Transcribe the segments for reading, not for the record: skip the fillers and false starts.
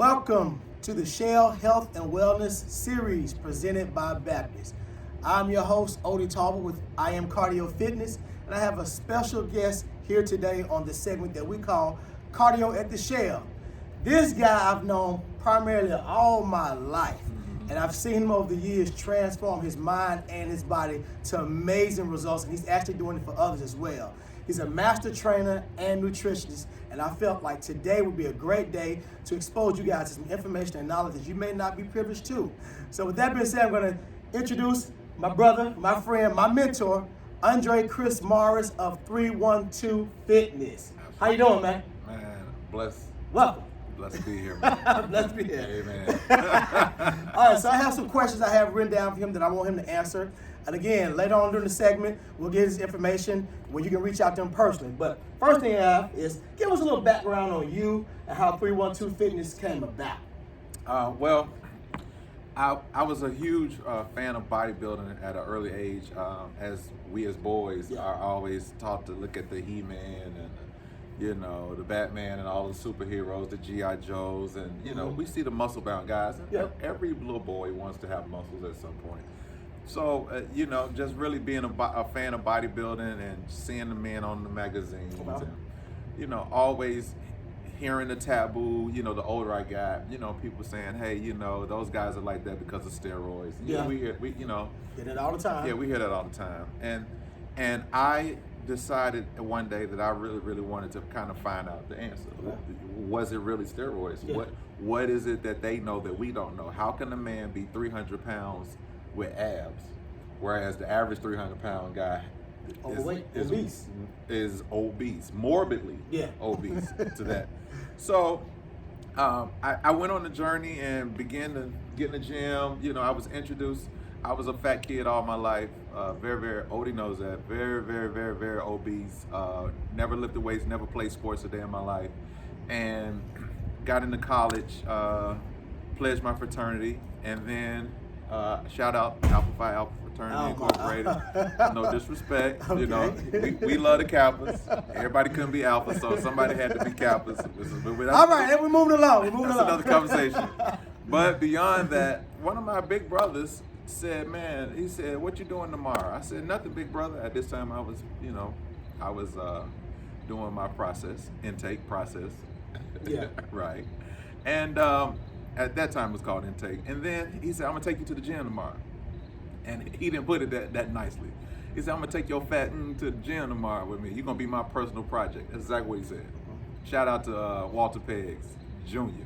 Welcome to the Shell Health and Wellness Series presented by Baptist. I'm your host, Odie Talbot with I Am Cardi-O Fitness, and I have a special guest here today on the segment that we call Cardi-O At The Shell. This guy I've known primarily all my life, and I've seen him over the years transform his mind and his body to amazing results, and he's actually doing it for others as well. He's a master trainer and nutritionist, and I felt like today would be a great day to expose you guys to some information and knowledge that you may not be privileged to. So with that being said, I'm going to introduce my brother, my friend, my mentor, Andre Chris Morris of 312 Fitness. How you doing, man? Man, blessed. Welcome. Blessed to be here, man. Blessed to be here. Amen. All right, so I have some questions I have written down for him that I want him to answer. And again, later on during the segment, we'll get his information where you can reach out to him personally. But first thing I have is give us a little background on you and how 312 Fitness came about. Well, I was a huge fan of bodybuilding at an early age. As boys are always taught to look at the He-Man and the Batman and all the superheroes, the G.I. Joes, and we see the muscle-bound guys. And every little boy wants to have muscles at some point. So, just really being a fan of bodybuilding and seeing the men on the magazines and, always hearing the taboo, the older I got, people saying, hey, those guys are like that because of steroids. We hear that all the time. Yeah, we hear that all the time. And I decided one day that I really, really wanted to kind of find out the answer. Was it really steroids? Yeah. What is it that they know that we don't know? How can a man be 300 pounds with abs, whereas the average 300-pound guy is obese, morbidly obese to that. So I went on the journey and began to get in the gym. I was introduced. I was a fat kid all my life. Very, very, Odie knows that. Very, very, very, very obese. Never lifted weights, never played sports a day in my life. And got into college, pledged my fraternity, and then shout out Alpha Phi Alpha Fraternity Incorporated. No disrespect, we love the Kappas. Everybody couldn't be Alpha, so somebody had to be Kappas. All right, then we're moving along. That's another conversation. But beyond that, one of my big brothers said, "Man," he said, "What you doing tomorrow?" I said, "Nothing, big brother." At this time, I was doing my intake process. Yeah. Right. And at that time it was called intake. And then he said, "I'm gonna take you to the gym tomorrow." And he didn't put it that nicely. He said, "I'm gonna take your fat to the gym tomorrow with me. You're gonna be my personal project." That's exactly what he said. Shout out to Walter Peggs Jr.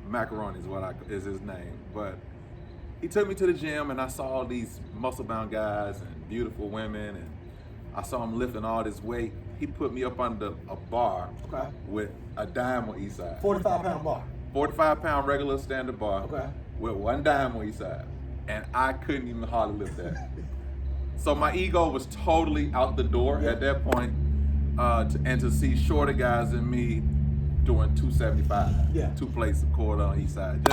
Macaroni is his name. But he took me to the gym, and I saw all these muscle-bound guys and beautiful women, and I saw him lifting all this weight. He put me up under a bar with a dime on each side. 45-pound bar. 45-pound regular standard bar with one dime on each side. And I couldn't even hardly lift that. So my ego was totally out the door at that point, and to see shorter guys than me doing 275, 2 plates of quarter on each side.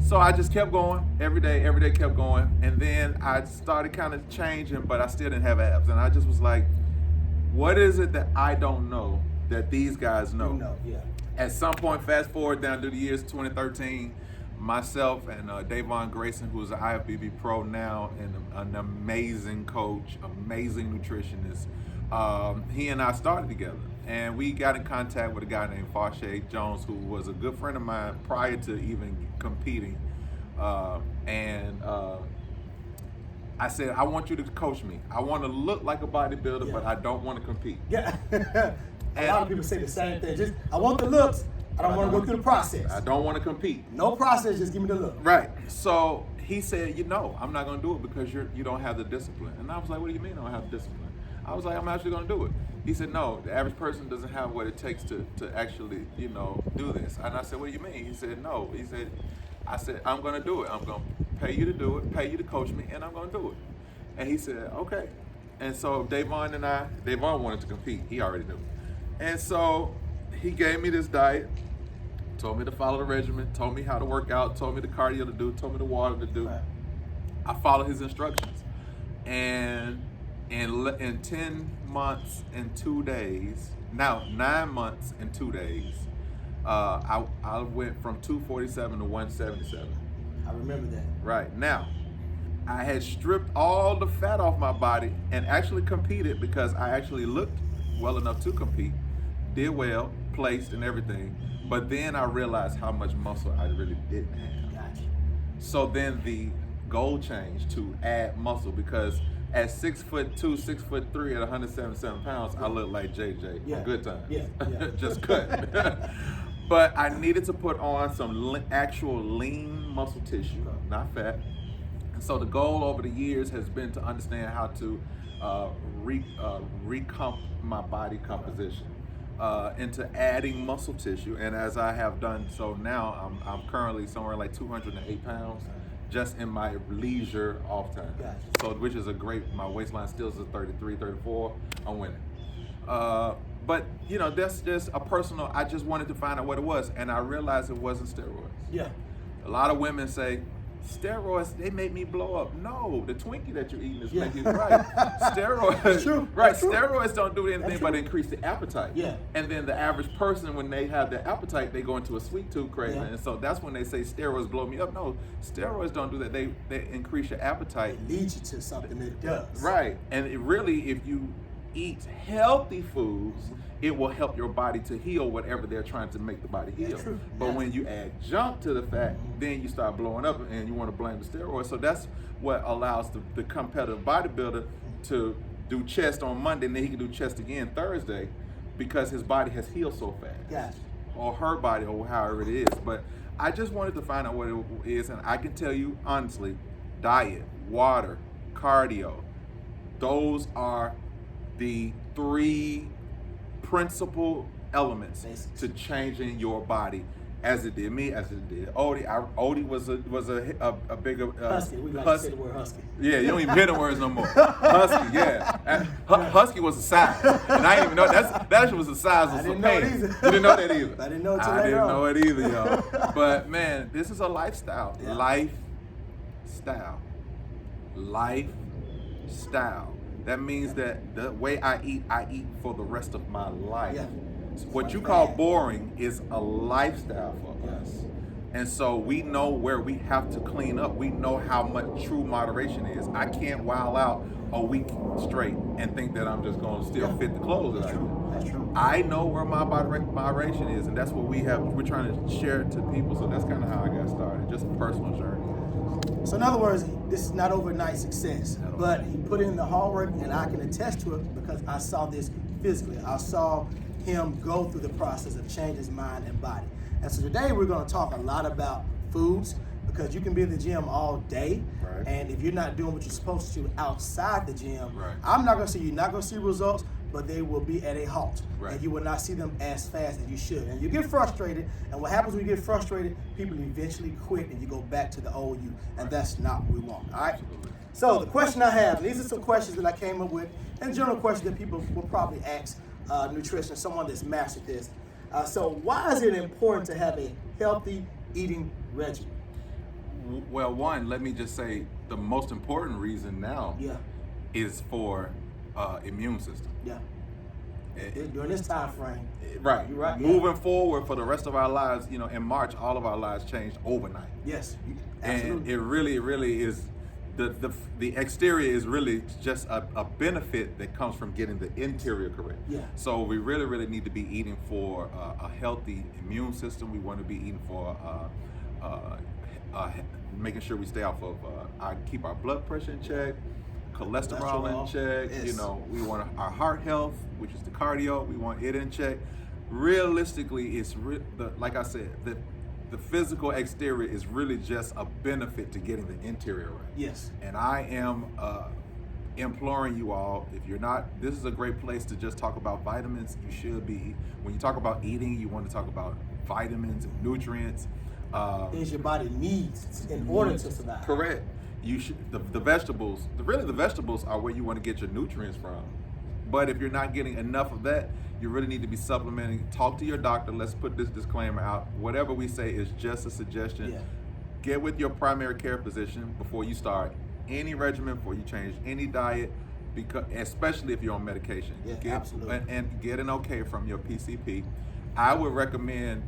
So I just kept going, every day kept going. And then I started kind of changing, but I still didn't have abs. And I just was like, what is it that I don't know that these guys know? At some point, fast forward down to the years 2013, myself and Davon Grayson, who's an IFBB pro now and an amazing coach, amazing nutritionist, he and I started together. And we got in contact with a guy named Farshay Jones, who was a good friend of mine prior to even competing. I said, "I want you to coach me. I want to look like a bodybuilder, but I don't want to compete." Yeah. A lot of people say the same thing. I want the looks. I don't want to go through the process. I don't want to compete. No process, just give me the look. Right. So he said, I'm not going to do it because you don't have the discipline. And I was like, what do you mean I don't have the discipline? I was like, I'm actually going to do it. He said, no, the average person doesn't have what it takes to actually, do this. And I said, what do you mean? He said, no. I said, I'm going to do it. I'm going to pay you to do it, pay you to coach me, and I'm going to do it. And he said, okay. And so Davon wanted to compete. He already knew. And so he gave me this diet, told me to follow the regimen, told me how to work out, told me the cardio to do, told me the water to do. I followed his instructions. And in 10 months and 2 days, now 9 months and 2 days, I went from 247 to 177. I remember that. Right. Now, I had stripped all the fat off my body and actually competed because I actually looked well enough to compete, did well, placed and everything. But then I realized how much muscle I really didn't have. Gotcha. So then the goal changed to add muscle because at 6'2", 6'3", at 177 pounds, I look like JJ from Good Times. Yeah. Just cut. But I needed to put on some actual lean muscle tissue, not fat. And so the goal over the years has been to understand how to recomp my body composition into adding muscle tissue. And as I have done so now, I'm currently somewhere like 208 pounds just in my leisure off time. Gotcha. So which is a great, my waistline still is 33, 34, I'm winning. But you know, that's just a personal, I just wanted to find out what it was, and I realized it wasn't steroids. Yeah. A lot of women say, steroids, they make me blow up. No, the Twinkie that you're eating is making you right. Steroids, That's true. right? That's true. Steroids don't do anything That's but true. increase the appetite. Yeah. And then the average person, when they have the appetite, they go into a sweet tooth craving. Yeah. And so that's when they say steroids blow me up. No, steroids don't do that. They increase your appetite. It leads you to something that does. Right. And it really, if you eat healthy foods, it will help your body to heal whatever they're trying to make the body heal. That's true. But Yeah. when you add junk to the fat, then you start blowing up and you want to blame the steroids. So that's what allows the competitive bodybuilder to do chest on Monday and then he can do chest again Thursday because his body has healed so fast. Gotcha. Or her body, or however it is. But I just wanted to find out what it is, and I can tell you honestly, diet, water, cardio, those are the three principal elements to changing your body, as it did me, as it did Odie. Odie was a bigger Husky. We like to say the word husky. Yeah, you don't even hear the words no more. Husky, yeah. And husky was a size, and I didn't even know that was the size of some pants. You didn't know that either. I didn't know it till I later didn't on. know it either, y'all. But man, this is a lifestyle. Yeah. Lifestyle. That means that the way I eat for the rest of my life. Yeah. What you call boring is a lifestyle for us. And so we know where we have to clean up. We know how much true moderation is. I can't while out a week straight and think that I'm just going to still fit the clothes that I do. That's true. I know where my moderation is, and that's what we're trying to share it to people. So that's kind of how I got started, just a personal journey. So in other words, this is not overnight success, but he put in the hard work, and I can attest to it because I saw this physically. I saw him go through the process of changing his mind and body. And so today we're going to talk a lot about foods, because you can be in the gym all day, Right. and if you're not doing what you're supposed to outside the gym, Right. I'm not going to say you're not going to see results, but they will be at a halt, Right. and you will not see them as fast as you should. And you get frustrated, and what happens when you get frustrated, people eventually quit and you go back to the old you, and that's not what we want, all right? Absolutely. So the question I have, and these are some questions that I came up with, and general questions that people will probably ask nutritionists, someone that's mastered this. So why is it important to have a healthy eating regimen? Well, one, let me just say the most important reason now Yeah, is for immune system. yeah. During this time frame. Right. You're right. Moving forward for the rest of our lives, you know, in March, all of our lives changed overnight. Yes, And absolutely. it really is, the exterior is really just a benefit that comes from getting the interior correct. Yeah. So we really need to be eating for a healthy immune system. We want to be eating for making sure we stay off of, keep our blood pressure in check, cholesterol in check. Yes. You know, we want our heart health, which is the cardio. We want it in check. Realistically, it's like I said, the physical exterior is really just a benefit to getting the interior right. Yes. And I am imploring you all, if you're not, this is a great place to just talk about vitamins. You should be. When you talk about eating, you want to talk about vitamins and nutrients. Things your body needs in order to survive. Correct. You should, the vegetables, the vegetables are where you want to get your nutrients from. But if you're not getting enough of that, you really need to be supplementing. Talk to your doctor. Let's put this disclaimer out. Whatever we say is just a suggestion. Yeah. Get with your primary care physician before you start any regimen, before you change any diet, because especially if you're on medication. Yeah, absolutely. And get an okay from your PCP. I would recommend,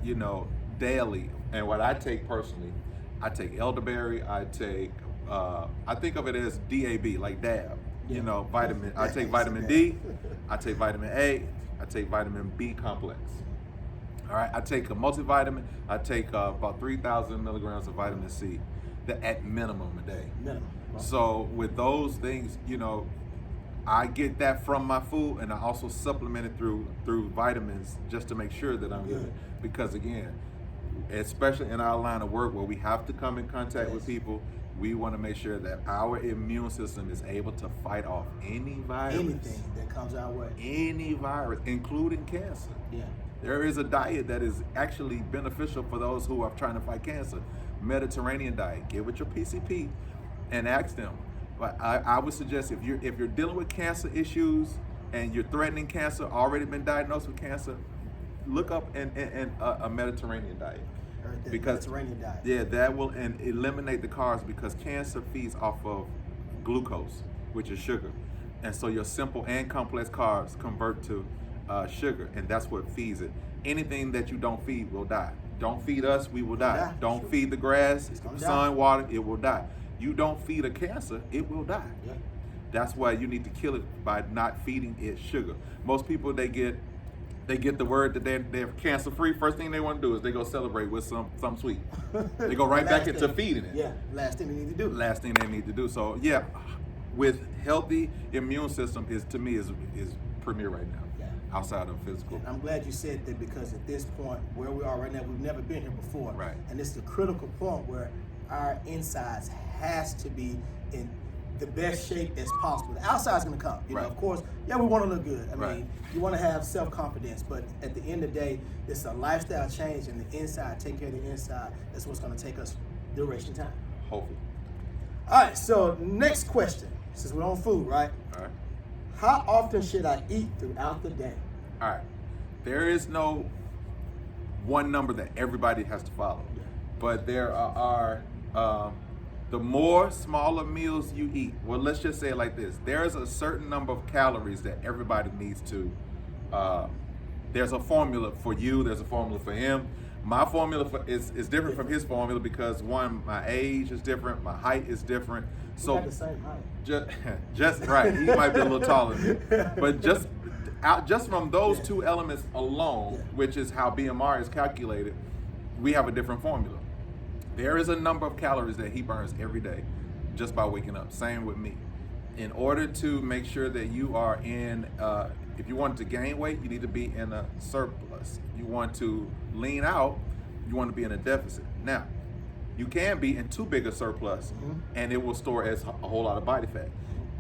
daily. And what I take personally, I take elderberry. I take, I think of it as DAB, like DAB. Vitamin. I take vitamin D. I take vitamin A. I take vitamin B complex. All right. I take a multivitamin. I take about 3,000 milligrams of vitamin C, at minimum a day. Minimum. Right. So with those things, I get that from my food, and I also supplement it through vitamins just to make sure that I'm good. Because again, especially in our line of work where we have to come in contact with people, we want to make sure that our immune system is able to fight off any virus. Anything that comes our way. Any virus, including cancer. Yeah. There is a diet that is actually beneficial for those who are trying to fight cancer. Mediterranean diet. Get with your PCP and ask them. But I would suggest if you're dealing with cancer issues and you're threatening cancer, already been diagnosed with cancer, look up a Mediterranean diet. Because Mediterranean diet. Yeah, that will eliminate the carbs, because cancer feeds off of glucose, which is sugar. And so your simple and complex carbs convert to sugar, and that's what feeds it. Anything that you don't feed will die. Don't feed us, we will die. Don't feed the grass, sun, water, it will die. You don't feed a cancer, it will die. Yeah. That's why you need to kill it by not feeding it sugar. Most people, they get the word that they're cancer free. First thing they want to do is they go celebrate with some sweet. They go right back into feeding it. Yeah, last thing they need to do. Last thing they need to do. So yeah, with healthy immune system is premier right now. Yeah. Outside of physical. And I'm glad you said that, because at this point where we are right now, we've never been here before. Right. And it's the critical point where our insides has to be in the best shape as possible. The outside's gonna come. You know, of course, we want to look good. I mean, you want to have self-confidence, but at the end of the day, it's a lifestyle change, and the inside, take care of the inside. That's what's gonna take us duration time. Hopefully. All right, so next question, since we're on food, right? All right. How often should I eat throughout the day? All right. There is no one number that everybody has to follow, but there are the more smaller meals you eat, well, let's just say it like this. There's a certain number of calories that everybody needs to, there's a formula for you, there's a formula for him. My formula is different from his formula because, one, my age is different, my height is different. So we got the same height. Just right, he might be a little taller than me. But just from those two elements alone, which is how BMR is calculated, we have a different formula. There is a number of calories that he burns every day just by waking up. Same with me. In order to make sure that you are in, if you want to gain weight, you need to be in a surplus. If you want to lean out, you want to be in a deficit. Now, you can be in too big a surplus, and it will store as a whole lot of body fat.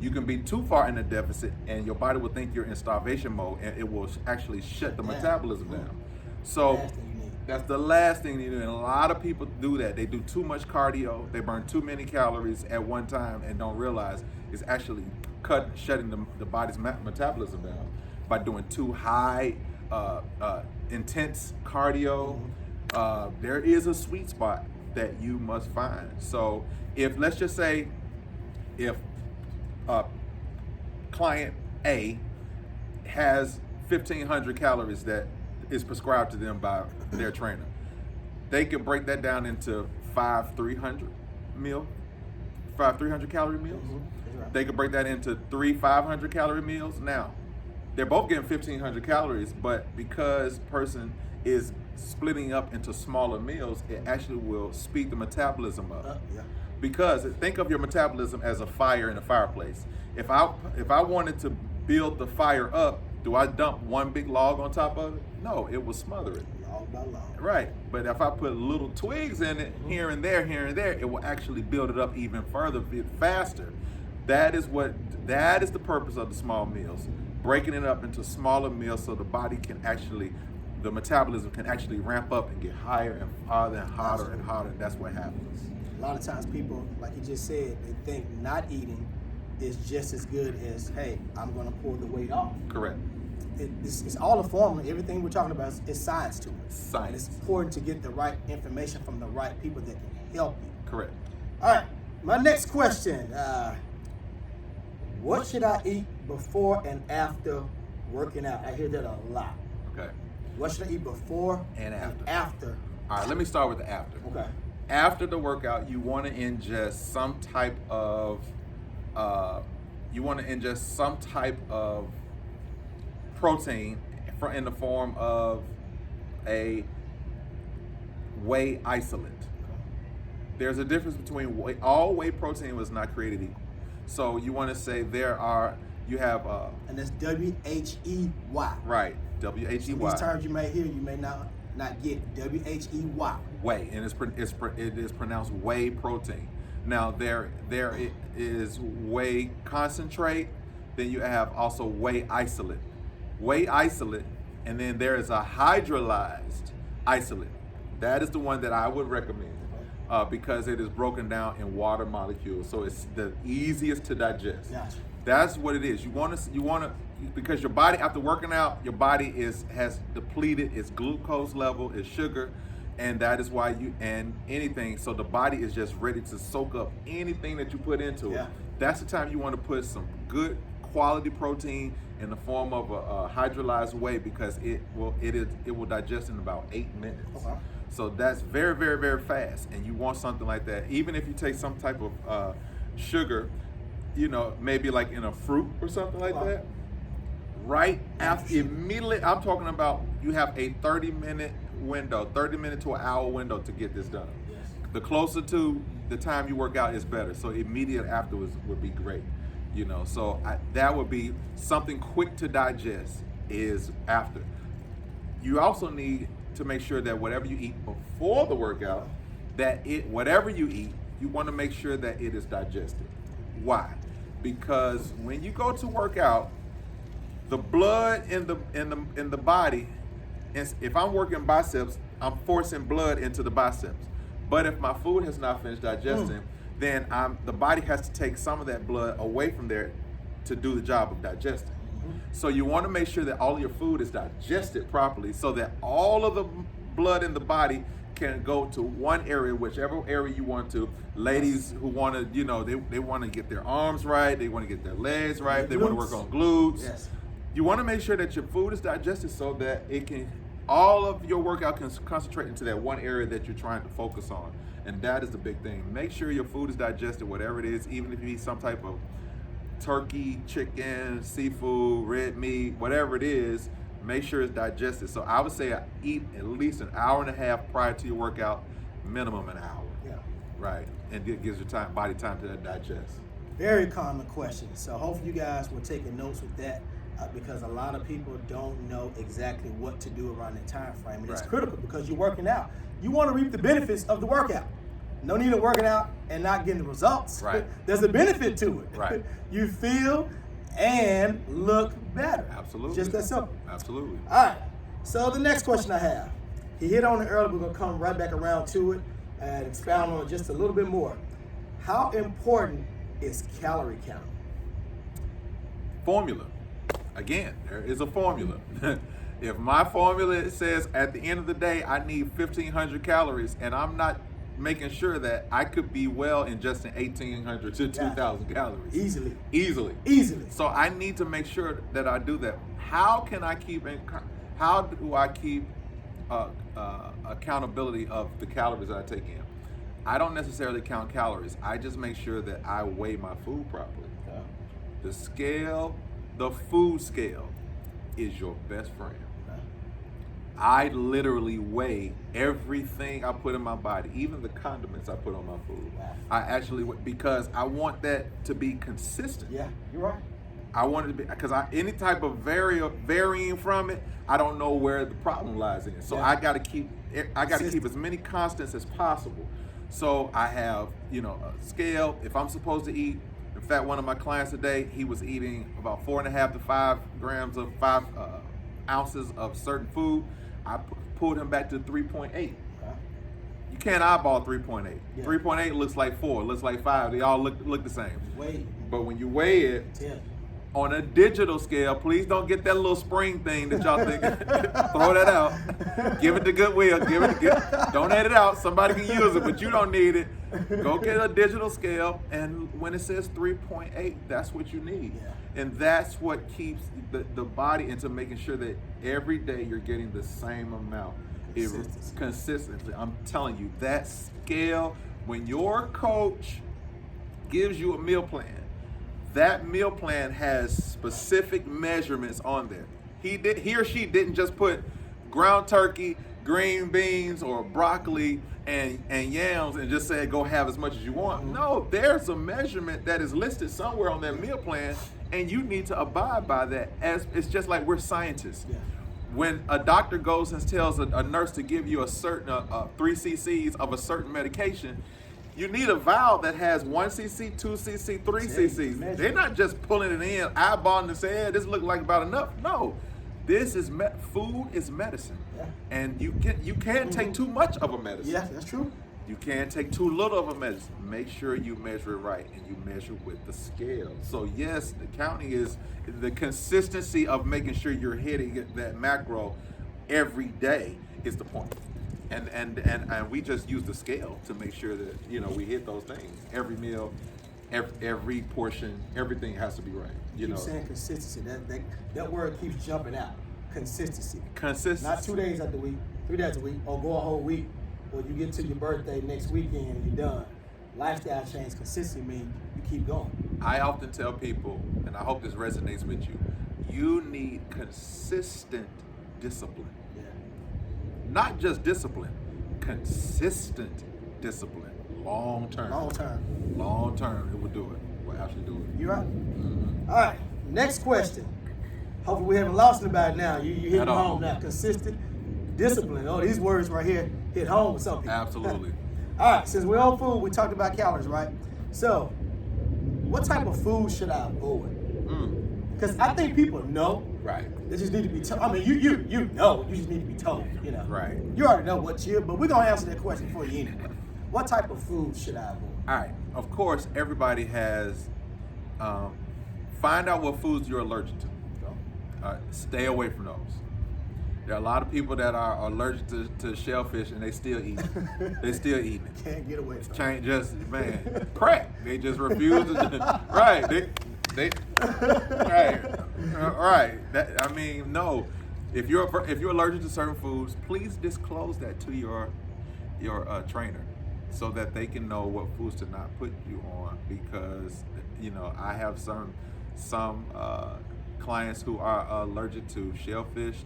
You can be too far in a deficit, and your body will think you're in starvation mode, and it will actually shut the metabolism down. So that's the last thing you do, and a lot of people do that. They do too much cardio, they burn too many calories at one time, and don't realize it's actually shutting the body's metabolism down by doing too high, intense cardio. There is a sweet spot that you must find. So if, let's just say, if client A has 1,500 calories that is prescribed to them by their trainer, they can break that down into 300 calorie meals. Right. They could break that into 500 calorie meals. Now, they're both getting 1,500 calories, but because person is splitting up into smaller meals, it actually will speed the metabolism up. Because think of your metabolism as a fire in a fireplace. If I wanted to build the fire up, do I dump one big log on top of it? No, it will smother it. Log by log. Right. But if I put little twigs in it, here and there, it will actually build it up even further, faster. That is the purpose of the small meals. Breaking it up into smaller meals so the body can actually, the metabolism can actually ramp up and get higher and farther and hotter and hotter. That's what happens. A lot of times people, like you just said, they think not eating is just as good as, hey, I'm going to pull the weight off. Correct. It's all a formula. Everything we're talking about is science to it. Science. And it's important to get the right information from the right people that can help you. Correct. All right. My next question. What should I eat before and after working out? I hear that a lot. Okay. What should I eat before and after? All right, let me start with the after. Okay. After the workout, you want to ingest some type of protein in the form of a whey isolate. There's a difference between all whey protein was not created equal. So you want to say you have and that's W-H-E-Y. Right, W-H-E-Y. So these terms you may hear, you may not get W-H-E-Y. Whey, and it is pronounced whey protein. Now there is whey concentrate, then you have also whey isolate. Whey isolate, and then there is a hydrolyzed isolate. That is the one that I would recommend because it is broken down in water molecules, so it's the easiest to digest. Gotcha. That's what it is. You want to because your body after working out, your body has depleted its glucose level, its sugar, and that is why so the body is just ready to soak up anything that you put into it. That's the time you want to put some good quality protein in the form of a hydrolyzed whey because it will digest in about 8 minutes. Okay. So that's very, very, very fast, and you want something like that. Even if you take some type of sugar, maybe like in a fruit or something like that, right after immediately, I'm talking about you have a 30-minute window, 30 minute to an hour window to get this done. Yes. The closer to the time you work out is better. So immediate afterwards would be great. So that would be something quick to digest is after. You also need to make sure that whatever you eat before the workout, whatever you eat, you want to make sure that it is digested. Why? Because when you go to work out, the blood in the body, if I'm working biceps, I'm forcing blood into the biceps. But if my food has not finished digesting, then the body has to take some of that blood away from there to do the job of digesting. So you want to make sure that all of your food is digested properly so that all of the blood in the body can go to one area, whichever area you want to. Ladies who want to, they want to get their arms right, they want to get their legs right, they want to work on glutes. Yes. You want to make sure that your food is digested so that all of your workout can concentrate into that one area that you're trying to focus on. And that is the big thing. Make sure your food is digested, whatever it is, even if you eat some type of turkey, chicken, seafood, red meat, whatever it is, make sure it's digested. So I would say eat at least an hour and a half prior to your workout, minimum an hour. Yeah. Right. And it gives your body time to digest. Very common question. So hopefully you guys were taking notes with that because a lot of people don't know exactly what to do around that time frame. And it's critical because you're working out. You want to reap the benefits of the workout. No need of working out and not getting the results. Right. There's a benefit to it. Right. You feel and look better. Absolutely. Just that simple. Absolutely. All right. So the next question I have, he hit on it earlier. We're going to come right back around to it and expound on it just a little bit more. How important is calorie counting? Formula. Again, there is a formula. If my formula says at the end of the day I need 1,500 calories and I'm not making sure that I could be well ingesting 1,800 to 2,000 calories. Easily. So I need to make sure that I do that. How do I keep accountability of the calories that I take in? I don't necessarily count calories. I just make sure that I weigh my food properly. The food scale is your best friend. I literally weigh everything I put in my body, even the condiments I put on my food. I actually, because I want that to be consistent. Yeah, you're right. I want it to be, because any type of varying from it, I don't know where the problem lies in. So I got to keep as many constants as possible. So I have, a scale. If I'm supposed to eat, in fact, one of my clients today, he was eating about 4.5 to 5 grams of 5 ounces of certain food. I pulled him back to 3.8. You can't eyeball 3.8. Yeah. 3.8 looks like 4, looks like 5. They all look the same. Wait. But when you weigh it, On a digital scale, please don't get that little spring thing that y'all think. Throw that out. Give it to Goodwill. Don't edit it out. Somebody can use it, but you don't need it. Go get a digital scale, and when it says 3.8, that's what you need. Yeah. And that's what keeps the body into making sure that every day you're getting the same amount. Consistently. I'm telling you, that scale, when your coach gives you a meal plan, that meal plan has specific measurements on there. He or she didn't just put ground turkey, green beans, or broccoli and yams and just say go have as much as you want. No, there's a measurement that is listed somewhere on that meal plan, and you need to abide by that. As it's just like we're scientists. Yeah. When a doctor goes and tells a nurse to give you a certain 3 cc's of a certain medication, you need a vial that has 1 cc, 2 cc, 3 cc's. They're not just pulling it in, eyeballing and saying, hey, this looks like about enough. No, this is food is medicine. Yeah. And you can't take too much of a medicine. Yeah, that's true. You can't take too little of a medicine. Make sure you measure it right, and you measure with the scale. So yes, the counting is the consistency of making sure you're hitting that macro every day is the point. And we just use the scale to make sure that we hit those things. Every meal, every portion, everything has to be right. You keep saying consistency. That word keeps jumping out. Consistency. Consistency. Not 2 days out the week, 3 days a week, or go a whole week, or you get to your birthday next weekend and you're done. Lifestyle change, consistency means you keep going. I often tell people, and I hope this resonates with you, you need consistent discipline. Not just discipline, consistent discipline. Long term. Long term, it will do it. Will actually do it. You right? Mm-hmm. All right, next question. Hopefully we haven't lost anybody now. You hit home now. Consistent discipline. Oh, these words right here hit home with some people. Absolutely. All right, since we're on food, we talked about calories, right? So, what type of food should I avoid? Because I think people know. Right. They just need to be told. I mean, you know. You just need to be told. Right. You already know but we're gonna answer that question for you anyway. What type of food should I avoid? All right. Of course, everybody has. Find out what foods you're allergic to. Stay away from those. There are a lot of people that are allergic to shellfish and they still eat it. They still eating it. Can't get away from it. Just crack. They just refuse to. Right. They right. No. If you're allergic to certain foods, please disclose that to your trainer, so that they can know what foods to not put you on. Because I have some clients who are allergic to shellfish,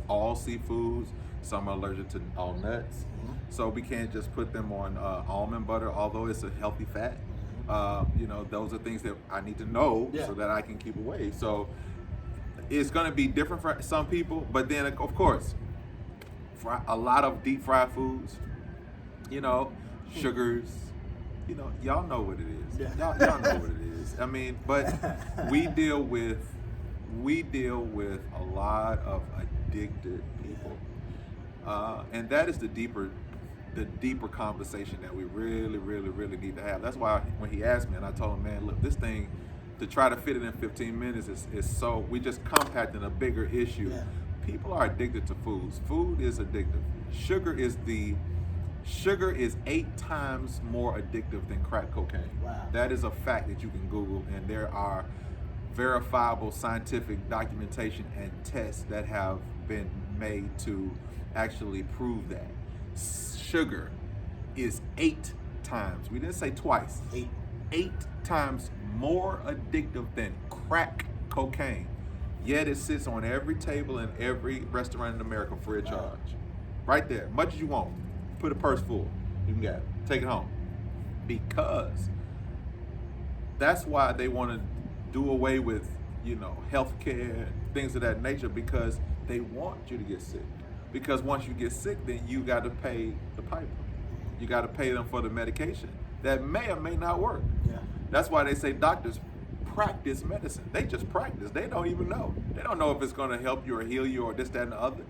all seafoods. Some are allergic to all nuts. Mm-hmm. So we can't just put them on almond butter, although it's a healthy fat. Those are things that I need to know so that I can keep away. So it's going to be different for some people, but then of course, a lot of deep fried foods, sugars, y'all know what it is. Yeah. Y'all know what it is. I mean, but we deal with a lot of addicted people, and that is the deeper conversation that we really need to have. That's why when he asked me, and I told him, man, look, this thing, to try to fit it in 15 minutes is so, we just compacting a bigger issue. Yeah. People are addicted to foods. Food is addictive. Sugar is 8 times more addictive than crack cocaine. Wow. That is a fact that you can Google, and there are verifiable scientific documentation and tests that have been made to actually prove that. Sugar is 8 times, we didn't say twice, 8 times more addictive than crack cocaine. Yet it sits on every table in every restaurant in America free of charge. Right there, much as you want. Put a purse full, you can get it, take it home. Because that's why they want to do away with, healthcare, things of that nature, because they want you to get sick. Because once you get sick, then you got to pay the piper. You got to pay them for the medication that may or may not work. Yeah. That's why they say doctors practice medicine. They just practice. They don't even know. They don't know if it's going to help you or heal you or this, that, and the other.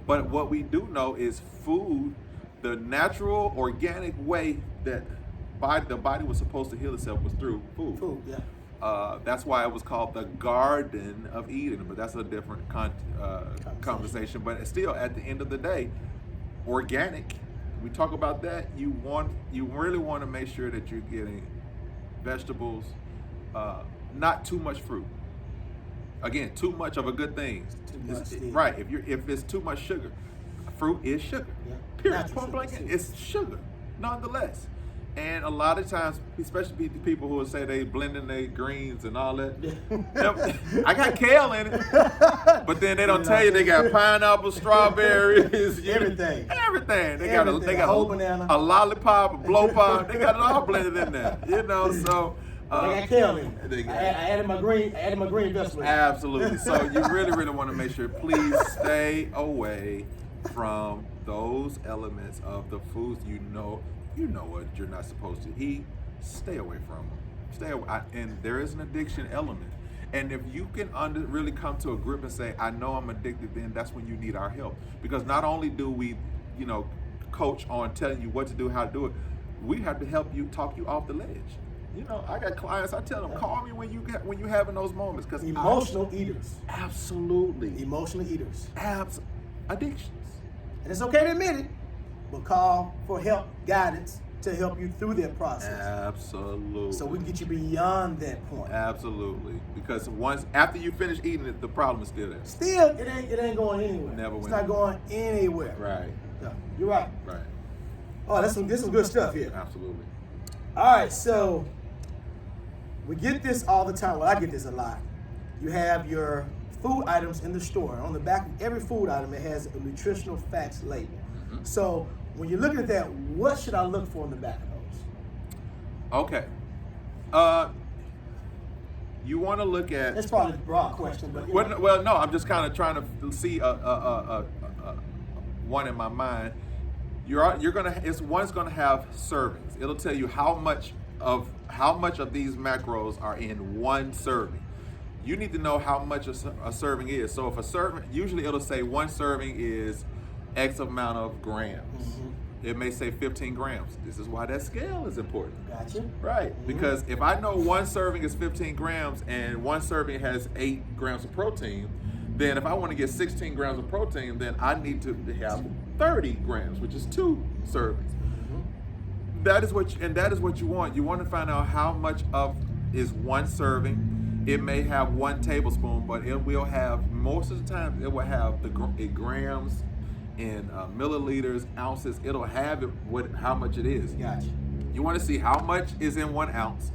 But what we do know is food, the natural, organic way that the body was supposed to heal itself was through food. Food, yeah. That's why it was called the Garden of Eden, but that's a different conversation. But still, at the end of the day, organic. We talk about that. You really want to make sure that you're getting vegetables, not too much fruit. Again, too much of a good thing. Right. If it's too much sugar, fruit is sugar. Yeah. Period. Point blank. It's sugar, nonetheless. And a lot of times, especially the people who will say they blending their greens and all that. I got kale in it, but then they don't tell you they got pineapple, strawberries, everything. They got a whole banana, a lollipop, a blow pop. They got it all blended in there. So. I got kale in it. I added my green vegetables. Absolutely. So you really want to make sure, please stay away from those elements of the foods you know what you're not supposed to eat. Stay away from them. Stay away. And there is an addiction element. And if you can really come to a grip and say, I know I'm addicted, then that's when you need our help. Because not only do we, coach on telling you what to do, how to do it, we have to help you, talk you off the ledge. I got clients, I tell them, call me when you having those moments. Because emotional eaters. Absolutely. Emotional eaters. Addictions. And it's okay to admit it, but call for help, guidance to help you through that process. Absolutely. So we can get you beyond that point. Absolutely. Because after you finish eating it, the problem is still there. Still, it ain't going anywhere. Never went. It's not going anywhere. Right. Yeah, you're right. Right. Oh, this is good stuff here. Absolutely. All right, so we get this all the time. Well, I get this a lot. You have your food items in the store. On the back of every food item, it has a nutritional facts label. Mm-hmm. So when you're looking at that, what should I look for in the back of those? Okay. You want to look at. That's probably a broad question, but well, no. I'm just kind of trying to see one in my mind. One's gonna have servings. It'll tell you how much of these macros are in one serving. You need to know how much a serving is. So if a serving, usually it'll say one serving is X amount of grams. Mm-hmm. It may say 15 grams. This is why that scale is important. Gotcha. Right. Mm-hmm. Because if I know one serving is 15 grams and one serving has 8 grams of protein, then if I want to get 16 grams of protein, then I need to have 30 grams, which is 2 servings. Mm-hmm. That is what you want. You want to find out how much of is one serving. It may have 1 tablespoon, but it will have, most of the time, it will have it grams in milliliters, ounces. It'll have it how much it is. Gotcha. You want to see how much is in 1 ounce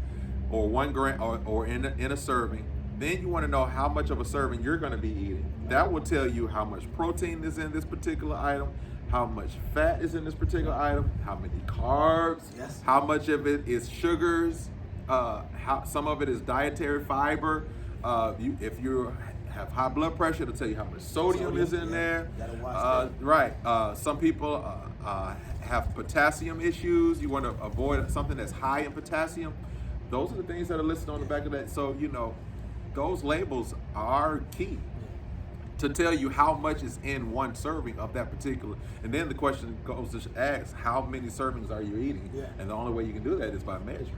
or 1 gram or in a serving. Then you want to know how much of a serving you're going to be eating. That will tell you how much protein is in this particular item, how much fat is in this particular item, how many carbs, yes, how much of it is sugars, how some of it is dietary fiber. If you have high blood pressure, it'll tell you how much sodium is in there. You gotta watch that. Right. Some people have potassium issues. You want to avoid something that's high in potassium. Those are the things that are listed on the back of that. So, those labels are key to tell you how much is in one serving of that particular. And then the question goes to ask, how many servings are you eating? Yeah. And the only way you can do that is by measuring.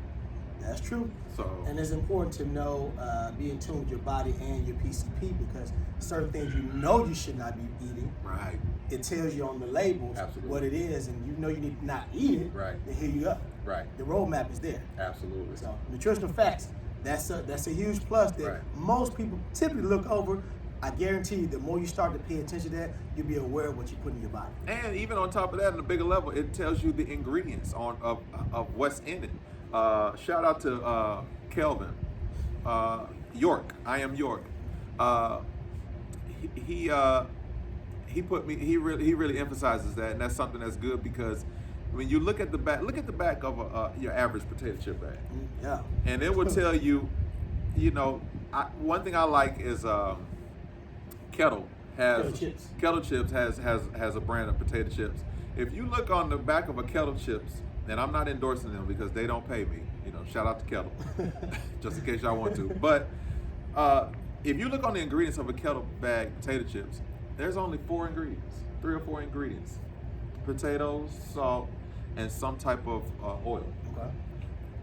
That's true. So, and it's important to know, be in tune with your body and your PCP, because certain things you should not be eating. Right. It tells you on the labels Absolutely. What it is, and you need to not eat it. Right. Then here you go. Right. The roadmap is there. Absolutely. So nutritional facts, that's a huge plus that right. most people typically look over. I guarantee you, the more you start to pay attention to that, you'll be aware of what you put in your body. And even on top of that, on a bigger level, it tells you the ingredients of what's in it. Shout out to Kelvin York. I am York. He really emphasizes that, and that's something that's good, because when you look at the back of your average potato chip bag. Yeah. And it will tell you, one thing I like is Kettle Chips has a brand of potato chips. If you look on the back of a Kettle Chips, and I'm not endorsing them because they don't pay me, shout out to Kettle, just in case y'all want to. But if you look on the ingredients of a Kettle bag potato chips, there's only 4 ingredients, 3 or 4 ingredients: potatoes, salt, and some type of oil. Okay.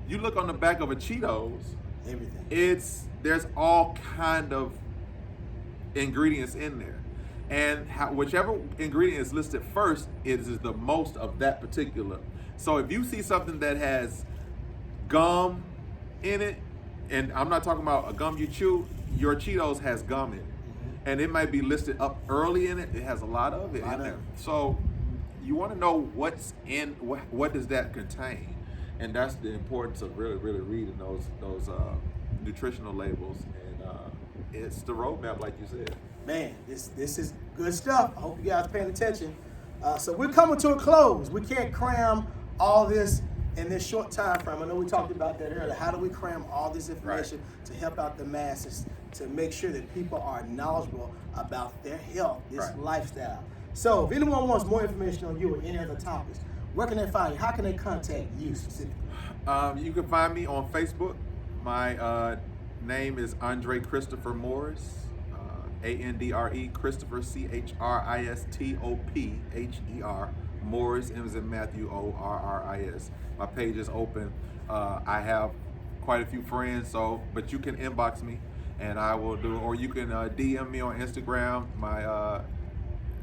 You look on the back of a Cheetos, Everything. There's all kind of ingredients in there, and whichever ingredient is listed first is the most of that particular. So if you see something that has gum in it, and I'm not talking about a gum you chew, your Cheetos has gum in it, and it might be listed up early in it. It has a lot of it in there. So you want to know what's in, what does that contain, and that's the importance of really reading those nutritional labels, and it's the roadmap, like you said. Man, this is good stuff. I hope you guys are paying attention. So we're coming to a close. We can't cram all this in this short time frame. I know we talked about that earlier. How do we cram all this information to help out the masses, to make sure that people are knowledgeable about their health, this lifestyle? So if anyone wants more information on you or any other topics, where can they find you? How can they contact you specifically? You can find me on Facebook. My name is Andre Christopher Morris. Andre Christopher, ChristopherHer. Morris, M as in Matthew, Orris. My page is open. I have quite a few friends, but you can inbox me and I will do, or you can DM me on Instagram. My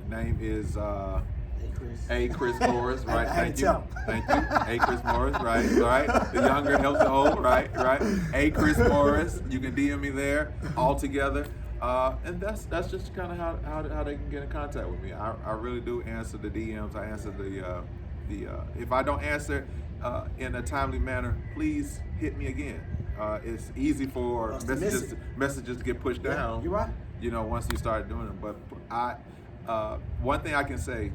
name is A. Chris Morris, right? Thank you. A. Chris Morris, right? The younger helps the old, right? A. Chris Morris. You can DM me there all together. And that's just kind of how they can get in contact with me. I really do answer the DMs. I answer the if I don't answer in a timely manner, please hit me again. It's easy for messages to get pushed down. You're right. Once you start doing it. But one thing I can say,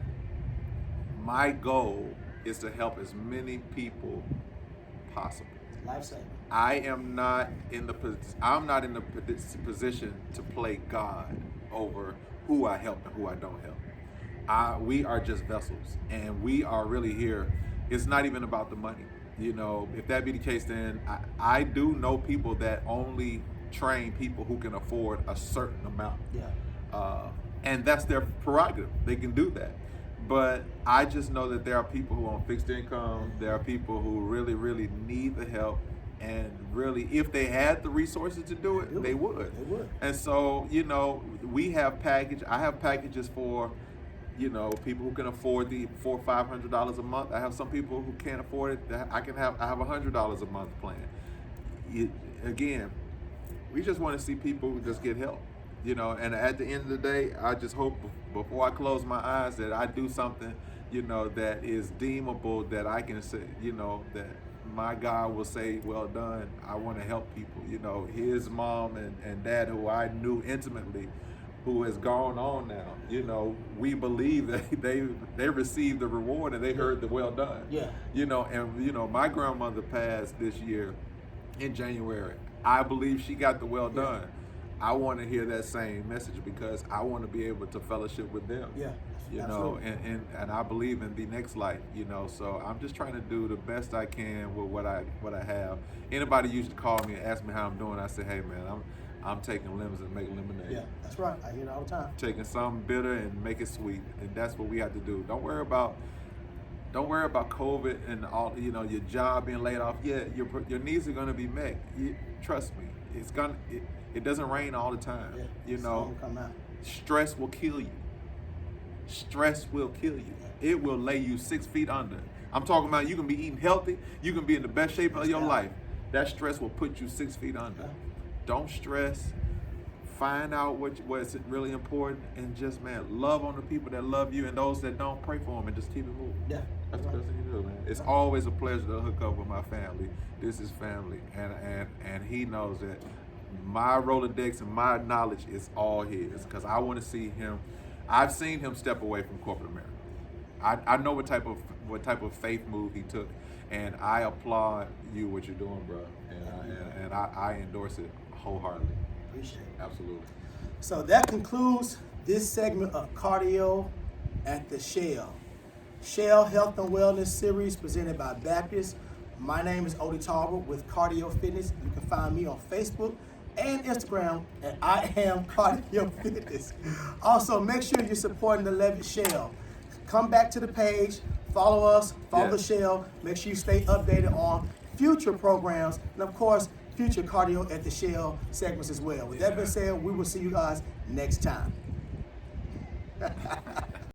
my goal is to help as many people possible. Lifesaver. I'm not in the position to play God over who I help and who I don't help. We are just vessels, and we are really here. It's not even about the money. If that be the case, then I do know people that only train people who can afford a certain amount. And that's their prerogative. They can do that. But I just know that there are people who are on fixed income. There are people who really need the help. And really, if they had the resources to do it, they would. And so, we have I have packages for, people who can afford the $400 or $500 a month. I have some people who can't afford it. I have $100 a month plan. Again, we just want to see people who just get help. And at the end of the day, I just hope before I close my eyes that I do something, that is deemable, that I can say, that my God will say, well done. I want to help people. His mom and dad, who I knew intimately, who has gone on now, we believe that they received the reward and they heard the well done. My grandmother passed this year in January. I believe she got the well done. I want to hear that same message because I want to be able to fellowship with them. And I believe in the next life, so I'm just trying to do the best I can with what I have. Anybody usually call me and ask me how I'm doing. I say, hey man, I'm taking lemons and making lemonade. Yeah, that's right. I hear it all the time. Taking something bitter and make it sweet, and that's what we have to do. Don't worry about COVID and all, your job being laid off. Yeah, your needs are going to be met. Trust me, it doesn't rain all the time. Come out. Stress will kill you. Stress will kill you. It will lay you 6 feet under. I'm talking about you can be eating healthy. You can be in the best shape of your life. That stress will put you 6 feet under. Don't stress. Find out what's really important, and just, love on the people that love you, and those that don't, pray for them, and just keep it moving. That's the best thing you do, man. It's always a pleasure to hook up with my family. This is family, and he knows that my Rolodex and my knowledge is all his, because I want to see him. I've seen him step away from corporate America. I know what type of faith move he took, and I applaud you what you're doing, bro. And I endorse it wholeheartedly. Appreciate it. Absolutely. So that concludes this segment of Cardi-O at the Shell. Shell Health and Wellness Series presented by Baptist. My name is Odie Talbot with Cardi-O Fitness. You can find me on Facebook and Instagram at I am Cardi-O Fitness. Also, make sure you're supporting the Levitt Shell. Come back to the page, follow us, follow the Shell. Make sure you stay updated on future programs. And of course, future Cardi-O at the Shell segments as well. With that being said, we will see you guys next time.